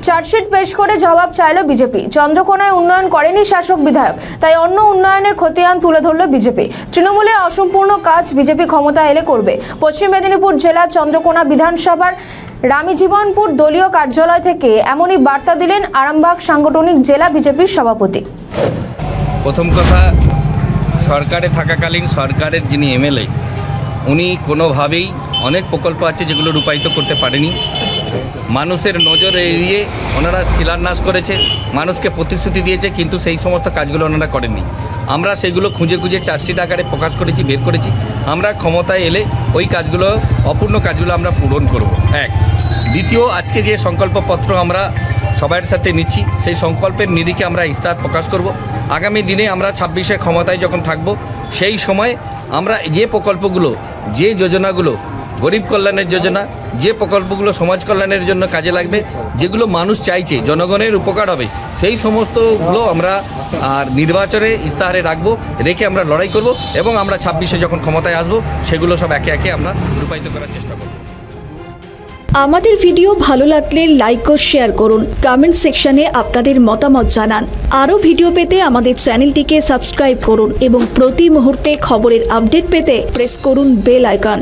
Chargesheet পেশ করে জবাব চাইল বিজেপি। চন্দ্রকোনায় উন্নয়ন করেনি শাসক বিধায়ক, তাই অন্য উন্নয়নের খতিয়ান তুলে ধরল বিজেপি। তৃণমূলের অসম্পূর্ণ কাজ বিজেপি ক্ষমতা এলে করবে। পশ্চিম মেদিনীপুর জেলার চন্দ্রকোনা বিধানসভার রামজীবনপুর দলীয় কার্যালয় থেকে এমনই বার্তা দিলেন আরামবাগ সাংগঠনিক জেলা বিজেপির সভাপতি। প্রথম কথা, সরকারে থাকাকালীন সরকারের যিনি এমএলএ, উনি কোনোভাবেই অনেক প্রকল্প আছে যেগুলো রূপায়িত করতে পারেনি। মানুষের নজর এড়িয়ে ওনারা শিলান্যাস করেছে, মানুষকে প্রতিশ্রুতি দিয়েছে, কিন্তু সেই সমস্ত কাজগুলো ওনারা করেননি। আমরা সেগুলো খুঁজে খুঁজে চার্জশিট আকারে প্রকাশ করেছি, বের করেছি। আমরা ক্ষমতায় এলে ওই কাজগুলো, অপূর্ণ কাজগুলো আমরা পূরণ করব। এক। দ্বিতীয়, আজকে যে সংকল্পপত্র আমরা সবার সাথে নিচ্ছি, সেই সংকল্পের নিরিখে আমরা ইস্তাহার প্রকাশ করব। আগামী দিনে আমরা 26-এ ক্ষমতায় যখন থাকব, সেই সময় আমরা যে প্রকল্পগুলো, যে যোজনাগুলো গরিব কল্যাণের যোজনা, যে প্রকল্পগুলো সমাজ কল্যাণের জন্য কাজে লাগবে, যেগুলো মানুষ চাইছে, জনগণের উপকার হবে, সেই সমস্তগুলো আমরা আর নির্বাচনে ইস্তাহারে রাখবো, রেখে আমরা লড়াই করব এবং আমরা 26-এ যখন ক্ষমতায় আসব, সেগুলো সব একে একে আমরা রূপায়িত করার চেষ্টা করব। আমাদের ভিডিও ভালো লাগলে লাইক ও শেয়ার করুন। কমেন্ট সেকশনে আপনাদের মতামত জানান। আরও ভিডিও পেতে আমাদের চ্যানেলটিকে সাবস্ক্রাইব করুন এবং প্রতি মুহূর্তে খবরের আপডেট পেতে প্রেস করুন বেল আইকন।